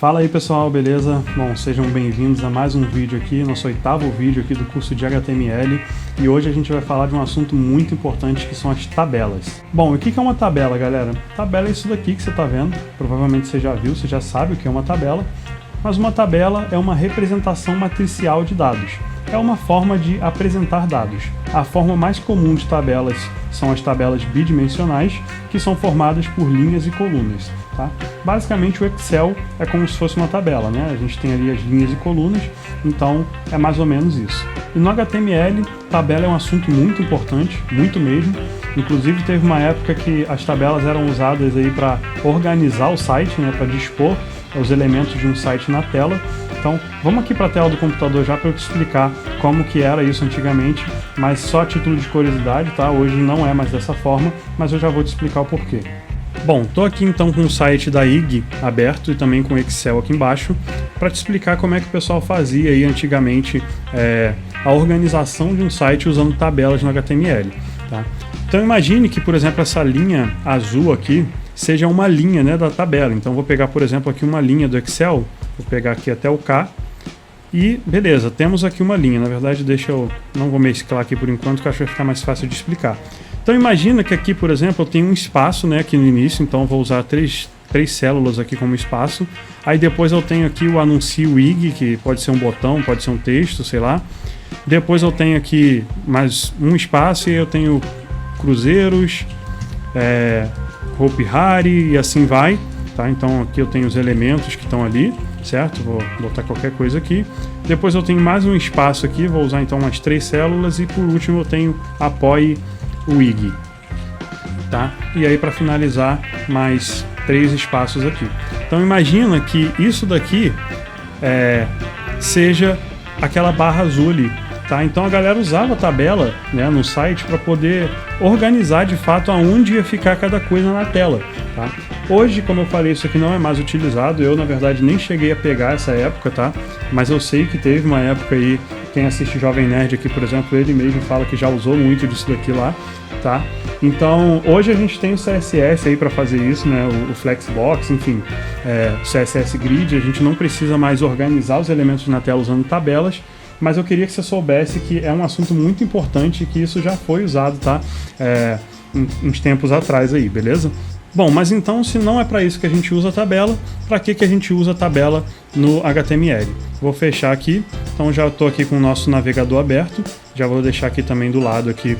Fala aí pessoal, beleza? Bom, sejam bem-vindos a mais um vídeo aqui, nosso 8º vídeo aqui do curso de HTML, e hoje a gente vai falar de um assunto muito importante que são as tabelas. Bom, o que é uma tabela, galera? Tabela é isso daqui que você está vendo, provavelmente você já viu, você já sabe o que é uma tabela, mas uma tabela é uma representação matricial de dados. É uma forma de apresentar dados. A forma mais comum de tabelas são as tabelas bidimensionais, que são formadas por linhas e colunas. Tá? Basicamente o Excel é como se fosse uma tabela, né? A gente tem ali as linhas e colunas, então é mais ou menos isso. E no HTML, tabela é um assunto muito importante, muito mesmo. Inclusive teve uma época que as tabelas eram usadas aí para organizar o site, né? Para dispor os elementos de um site na tela. Então vamos aqui para a tela do computador já para eu te explicar como que era isso antigamente, mas só a título de curiosidade, tá? Hoje não é mais dessa forma, mas eu já vou te explicar o porquê. Bom, estou aqui então com o site da IG aberto e também com o Excel aqui embaixo para te explicar como é que o pessoal fazia aí antigamente a organização de um site usando tabelas no HTML. Tá? Então imagine que, por exemplo, essa linha azul aqui seja uma linha, né, da tabela. Então vou pegar, por exemplo, aqui uma linha do Excel, vou pegar aqui até o K e beleza, temos aqui uma linha. Na verdade, não vou mesclar aqui por enquanto, que eu acho que vai ficar mais fácil de explicar. Então imagina que aqui, por exemplo, eu tenho um espaço, né, aqui no início, então eu vou usar três células aqui como espaço. Aí depois eu tenho aqui o anuncio IG, que pode ser um botão, pode ser um texto, sei lá. Depois eu tenho aqui mais um espaço e eu tenho cruzeiros, Hopi Hari e assim vai. Tá? Então aqui eu tenho os elementos que estão ali, certo? Vou botar qualquer coisa aqui. Depois eu tenho mais um espaço aqui, vou usar então umas 3 células e por último eu tenho apoie o IG, tá? E aí para finalizar mais 3 espaços aqui. Então imagina que isso daqui seja aquela barra azul ali, tá? Então a galera usava a tabela, né, no site para poder organizar de fato aonde ia ficar cada coisa na tela, tá? Hoje, como eu falei, isso aqui não é mais utilizado. Eu na verdade nem cheguei a pegar essa época, tá? Mas eu sei que teve uma época aí. Quem assiste Jovem Nerd aqui, por exemplo, ele mesmo fala que já usou muito disso daqui lá, tá? Então, hoje a gente tem o CSS aí para fazer isso, né? O Flexbox, enfim, o CSS Grid. A gente não precisa mais organizar os elementos na tela usando tabelas, mas eu queria que você soubesse que é um assunto muito importante e que isso já foi usado, tá? Uns tempos atrás aí, beleza? Bom, mas então, se não é para isso que a gente usa a tabela, para que a gente usa a tabela no HTML? Vou fechar aqui, então já estou aqui com o nosso navegador aberto, já vou deixar aqui também do lado aqui,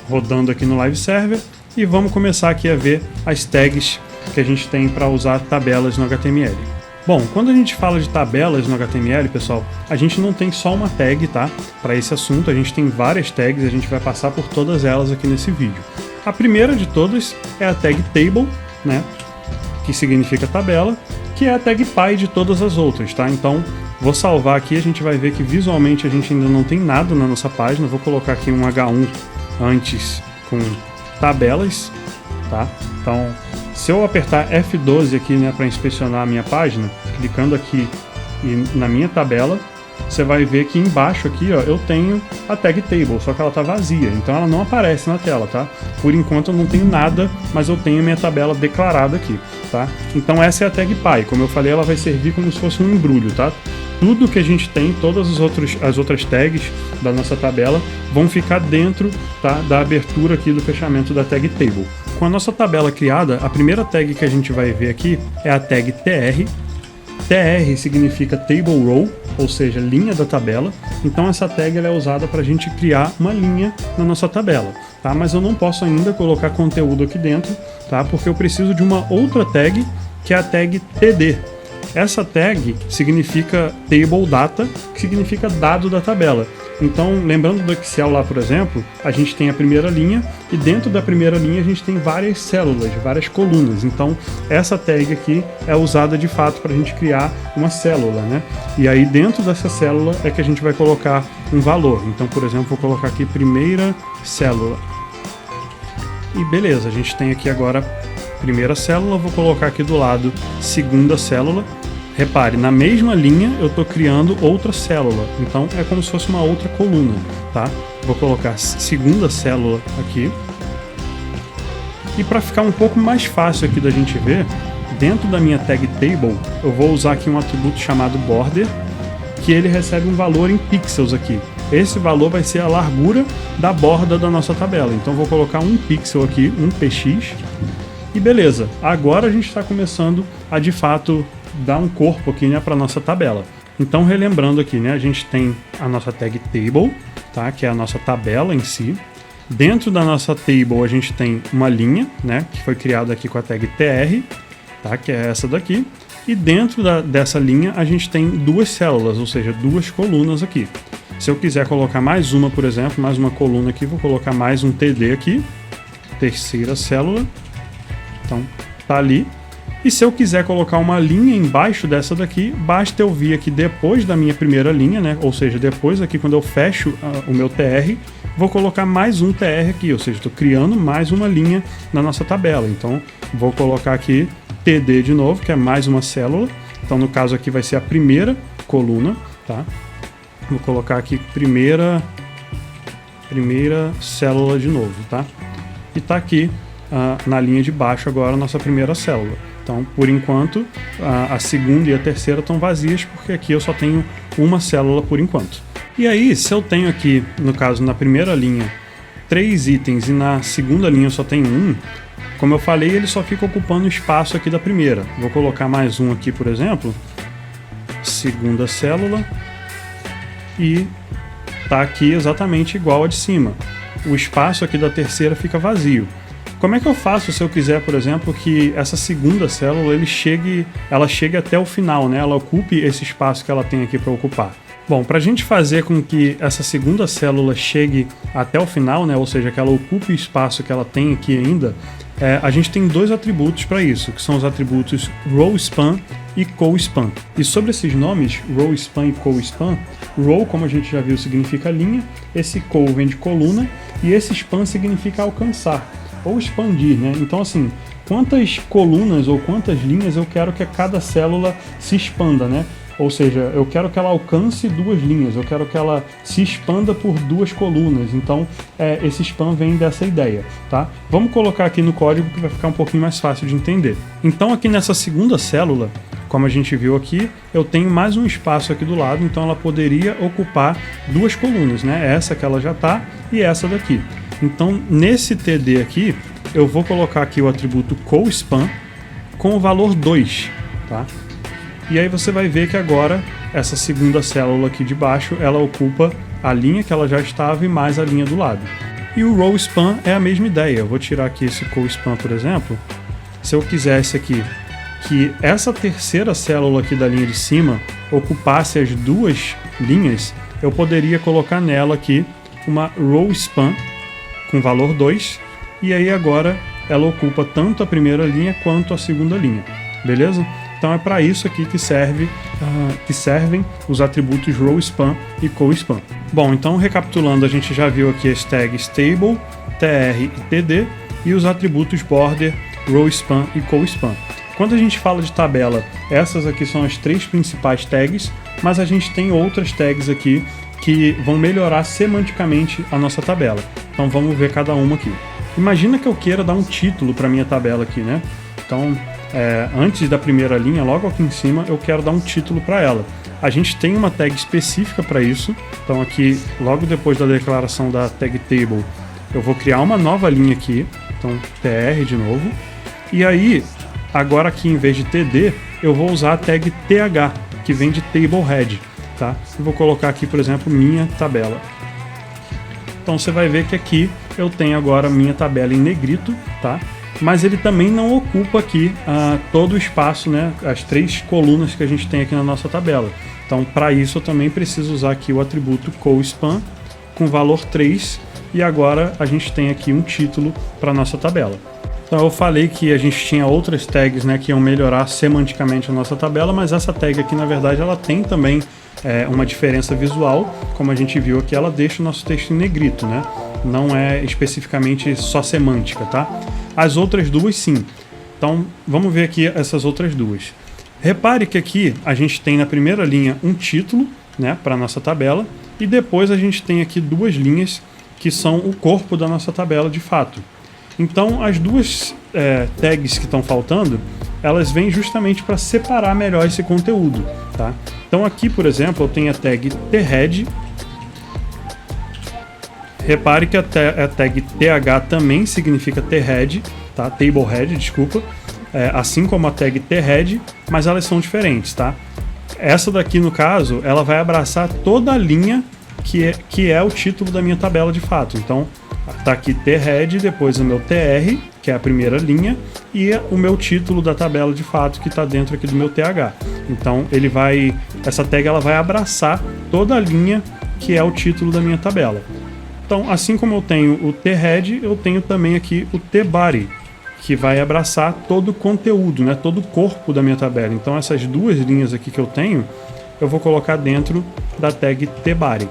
rodando aqui no Live Server, e vamos começar aqui a ver as tags que a gente tem para usar tabelas no HTML. Bom, quando a gente fala de tabelas no HTML, pessoal, a gente não tem só uma tag, tá? Para esse assunto, a gente tem várias tags, a gente vai passar por todas elas aqui nesse vídeo. A primeira de todas é a tag table, né, que significa tabela, que é a tag pai de todas as outras, tá? Então, vou salvar aqui, a gente vai ver que visualmente a gente ainda não tem nada na nossa página. Vou colocar aqui um H1 antes com tabelas, tá? Então, se eu apertar F12 aqui, né, para inspecionar a minha página, clicando aqui e na minha tabela, você vai ver que embaixo aqui, ó, eu tenho a tag table, só que ela está vazia, então ela não aparece na tela, tá? Por enquanto eu não tenho nada, mas eu tenho minha tabela declarada aqui, tá? Então essa é a tag pai, como eu falei, ela vai servir como se fosse um embrulho, tá? Tudo que a gente tem, todas as outras tags da nossa tabela vão ficar dentro, tá, da abertura aqui do fechamento da tag table. Com a nossa tabela criada, a primeira tag que a gente vai ver aqui é a tag TR. TR significa Table Row, ou seja, linha da tabela. Então essa tag ela é usada para a gente criar uma linha na nossa tabela, tá? Mas eu não posso ainda colocar conteúdo aqui dentro, tá? Porque eu preciso de uma outra tag, que é a tag TD. Essa tag significa Table Data, que significa dado da tabela. Então, lembrando do Excel lá, por exemplo, a gente tem a primeira linha e dentro da primeira linha a gente tem várias células, várias colunas. Então, essa tag aqui é usada de fato para a gente criar uma célula, né? E aí dentro dessa célula é que a gente vai colocar um valor. Então, por exemplo, vou colocar aqui primeira célula. E beleza, a gente tem aqui agora primeira célula, vou colocar aqui do lado segunda célula. Repare, na mesma linha eu estou criando outra célula, então é como se fosse uma outra coluna, tá? Vou colocar segunda célula aqui. E para ficar um pouco mais fácil aqui da gente ver, dentro da minha tag table, eu vou usar aqui um atributo chamado border, que ele recebe um valor em pixels aqui. Esse valor vai ser a largura da borda da nossa tabela. Então vou colocar um pixel aqui, um px, e beleza. Agora a gente está começando a de fato dar um corpo aqui, né, para nossa tabela. Então relembrando aqui, né, a gente tem a nossa tag table, tá, que é a nossa tabela em si. Dentro da nossa table a gente tem uma linha, né, que foi criada aqui com a tag tr, tá, que é essa daqui. E dentro dessa linha a gente tem duas células, ou seja, duas colunas aqui. Se eu quiser colocar mais uma, por exemplo, mais uma coluna aqui, vou colocar mais um TD aqui, terceira célula, então tá ali. E se eu quiser colocar uma linha embaixo dessa daqui, basta eu vir aqui depois da minha primeira linha, né? Ou seja, depois aqui quando eu fecho o meu TR, vou colocar mais um TR aqui, ou seja, estou criando mais uma linha na nossa tabela. Então vou colocar aqui TD de novo, que é mais uma célula. Então no caso aqui vai ser a primeira coluna, tá? Vou colocar aqui primeira célula de novo, tá? E tá aqui na linha de baixo agora a nossa primeira célula. Então, por enquanto, a segunda e a terceira estão vazias, porque aqui eu só tenho uma célula por enquanto. E aí, se eu tenho aqui, no caso, na primeira linha, 3 itens e na segunda linha eu só tenho um, como eu falei, ele só fica ocupando o espaço aqui da primeira. Vou colocar mais um aqui, por exemplo, segunda célula, e tá aqui exatamente igual a de cima. O espaço aqui da terceira fica vazio. Como é que eu faço se eu quiser, por exemplo, que essa segunda célula ela chegue até o final, né? Ela ocupe esse espaço que ela tem aqui para ocupar? Bom, para a gente fazer com que essa segunda célula chegue até o final, né? Ou seja, que ela ocupe o espaço que ela tem aqui ainda, a gente tem dois atributos para isso, que são os atributos rowSpan e cowSpan. E sobre esses nomes, rowSpan e cowSpan, row, como a gente já viu, significa linha, esse cow vem de coluna e esse span significa alcançar ou expandir, né? Então assim, quantas colunas ou quantas linhas eu quero que cada célula se expanda, né? Ou seja, eu quero que ela alcance duas linhas, eu quero que ela se expanda por duas colunas. Então, esse span vem dessa ideia, tá? Vamos colocar aqui no código que vai ficar um pouquinho mais fácil de entender. Então, aqui nessa segunda célula, como a gente viu aqui, eu tenho mais um espaço aqui do lado, então ela poderia ocupar duas colunas, né? Essa que ela já está e essa daqui. Então, nesse TD aqui, eu vou colocar aqui o atributo cowSpan com o valor 2, tá? E aí você vai ver que agora essa segunda célula aqui de baixo, ela ocupa a linha que ela já estava e mais a linha do lado. E o rowSpan é a mesma ideia. Eu vou tirar aqui esse cowSpan, por exemplo. Se eu quisesse aqui que essa terceira célula aqui da linha de cima ocupasse as duas linhas, eu poderia colocar nela aqui uma rowSpan com valor 2, e aí agora ela ocupa tanto a primeira linha quanto a segunda linha, beleza? Então é para isso aqui que servem os atributos rowSpan e cowSpan. Bom, então recapitulando, a gente já viu aqui as tags table, tr e td e os atributos border, rowSpan e cowSpan. Quando a gente fala de tabela, essas aqui são as 3 principais tags, mas a gente tem outras tags aqui que vão melhorar semanticamente a nossa tabela. Então vamos ver cada uma aqui. Imagina que eu queira dar um título para minha tabela aqui, né? Então, antes da primeira linha, logo aqui em cima, eu quero dar um título para ela. A gente tem uma tag específica para isso. Então aqui, logo depois da declaração da tag table, eu vou criar uma nova linha aqui. Então tr de novo. E aí, agora aqui em vez de td, eu vou usar a tag th, que vem de tablehead. Tá? Eu vou colocar aqui, por exemplo, minha tabela. Então você vai ver que aqui eu tenho agora minha tabela em negrito, tá? Mas ele também não ocupa aqui todo o espaço, né? As 3 colunas que a gente tem aqui na nossa tabela. Então, para isso eu também preciso usar aqui o atributo cowSpan com valor 3, e agora a gente tem aqui um título para nossa tabela. Então eu falei que a gente tinha outras tags, né, que iam melhorar semanticamente a nossa tabela, mas essa tag aqui, na verdade, ela tem também uma diferença visual. Como a gente viu aqui, ela deixa o nosso texto em negrito, né? Não é especificamente só semântica, tá? As outras duas, sim. Então, vamos ver aqui essas outras duas. Repare que aqui a gente tem na primeira linha um título, né, para a nossa tabela, e depois a gente tem aqui duas linhas que são o corpo da nossa tabela de fato. Então, as duas tags que estão faltando, elas vêm justamente para separar melhor esse conteúdo, tá? Então aqui, por exemplo, eu tenho a tag thead. Repare que a tag th também significa thead, tá? Tablehead, desculpa. Assim como a tag thead, mas elas são diferentes, tá? Essa daqui, no caso, ela vai abraçar toda a linha que é o título da minha tabela de fato. Então, tá aqui thead, depois o meu tr, que é a primeira linha, e o meu título da tabela de fato, que está dentro aqui do meu th. Então, essa tag ela vai abraçar toda a linha que é o título da minha tabela. Então, assim como eu tenho o thead, eu tenho também aqui o tbody, que vai abraçar todo o conteúdo, né, todo o corpo da minha tabela. Então, essas duas linhas aqui que eu tenho, eu vou colocar dentro da tag tbody,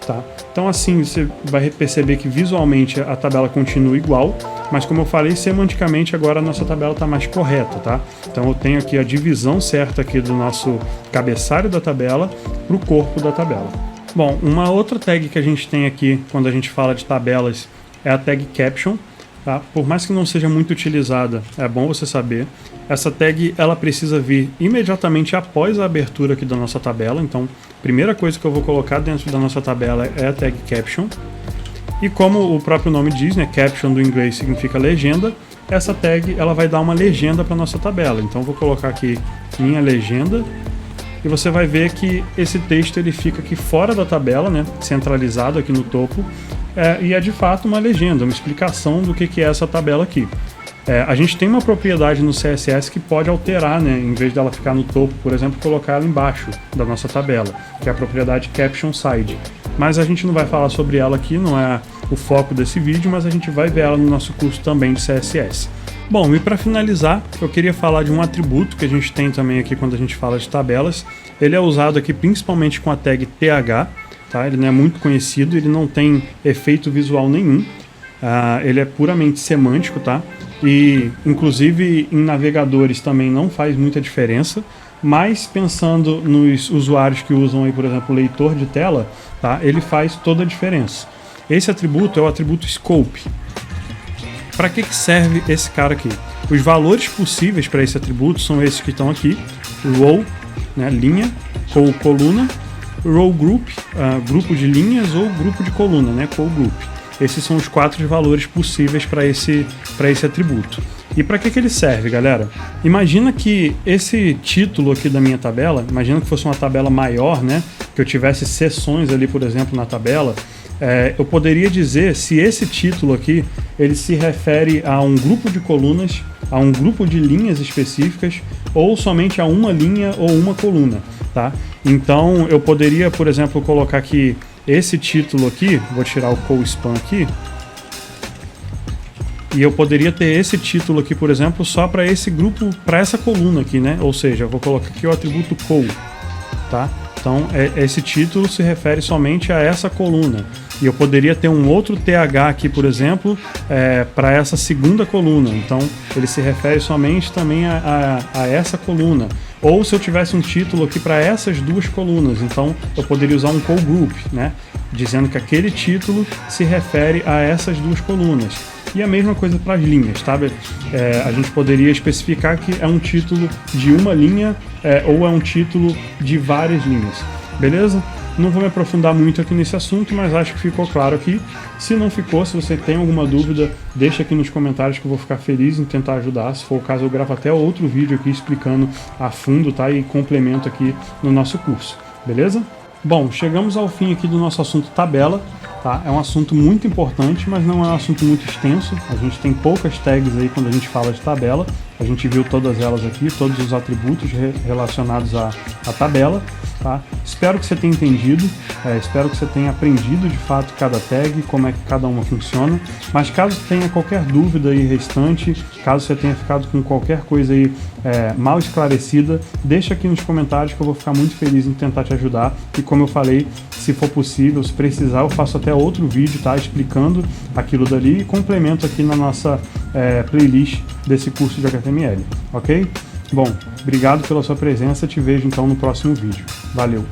tá? Então, assim, você vai perceber que visualmente a tabela continua igual, mas como eu falei, semanticamente agora a nossa tabela está mais correta, tá? Então, eu tenho aqui a divisão certa aqui do nosso cabeçalho da tabela para o corpo da tabela. Bom, uma outra tag que a gente tem aqui quando a gente fala de tabelas é a tag caption, tá? Por mais que não seja muito utilizada, é bom você saber. Essa tag ela precisa vir imediatamente após a abertura aqui da nossa tabela. Então, a primeira coisa que eu vou colocar dentro da nossa tabela é a tag caption. E como o próprio nome diz, né, caption do inglês significa legenda, essa tag ela vai dar uma legenda para nossa tabela. Então, eu vou colocar aqui minha legenda. E você vai ver que esse texto ele fica aqui fora da tabela, né, centralizado aqui no topo, e é de fato uma legenda, uma explicação do que é essa tabela aqui. A gente tem uma propriedade no CSS que pode alterar, né, em vez dela ficar no topo, por exemplo, colocar ela embaixo da nossa tabela, que é a propriedade caption side. Mas a gente não vai falar sobre ela aqui, não é o foco desse vídeo, mas a gente vai ver ela no nosso curso também de CSS. Bom, e para finalizar, eu queria falar de um atributo que a gente tem também aqui quando a gente fala de tabelas. Ele é usado aqui principalmente com a tag th, tá? Ele não é muito conhecido, ele não tem efeito visual nenhum, ele é puramente semântico, tá? E inclusive em navegadores também não faz muita diferença, mas pensando nos usuários que usam aí, por exemplo, leitor de tela, tá? Ele faz toda a diferença. Esse atributo é o atributo scope. Para que serve esse cara aqui? Os valores possíveis para esse atributo são esses que estão aqui: row, né, linha, coluna, row group, grupo de linhas, ou grupo de coluna, né, group. Esses são os 4 valores possíveis para esse atributo. E para que ele serve, galera? Imagina que esse título aqui da minha tabela, imagina que fosse uma tabela maior, né, que eu tivesse seções ali, por exemplo, na tabela. Eu poderia dizer se esse título aqui ele se refere a um grupo de colunas, a um grupo de linhas específicas, ou somente a uma linha ou uma coluna, tá? Então eu poderia, por exemplo, colocar aqui esse título aqui, vou tirar o co-span aqui, e eu poderia ter esse título aqui, por exemplo, só para esse grupo, para essa coluna aqui, né? Ou seja, eu vou colocar aqui o atributo co, tá? Então, esse título se refere somente a essa coluna. E eu poderia ter um outro th aqui, por exemplo, para essa segunda coluna. Então, ele se refere somente também a essa coluna. Ou se eu tivesse um título aqui para essas duas colunas, então eu poderia usar um co-group, né? Dizendo que aquele título se refere a essas duas colunas. E a mesma coisa para as linhas, sabe? A gente poderia especificar que é um título de uma linha ou é um título de várias linhas, beleza? Não vou me aprofundar muito aqui nesse assunto, mas acho que ficou claro aqui. Se não ficou, se você tem alguma dúvida, deixa aqui nos comentários que eu vou ficar feliz em tentar ajudar. Se for o caso, eu gravo até outro vídeo aqui explicando a fundo, tá? E complemento aqui no nosso curso, beleza? Bom, chegamos ao fim aqui do nosso assunto tabela. Tá? É um assunto muito importante, mas não é um assunto muito extenso. A gente tem poucas tags aí quando a gente fala de tabela. A gente viu todas elas aqui, todos os atributos relacionados à tabela. Tá? Espero que você tenha entendido, espero que você tenha aprendido de fato cada tag, como é que cada uma funciona. Mas caso tenha qualquer dúvida aí restante, caso você tenha ficado com qualquer coisa aí mal esclarecida, deixa aqui nos comentários que eu vou ficar muito feliz em tentar te ajudar. E como eu falei, se for possível, se precisar, eu faço até outro vídeo, tá, explicando aquilo dali e complemento aqui na nossa playlist desse curso de HTML, ok? Bom, obrigado pela sua presença, te vejo então no próximo vídeo. Valeu!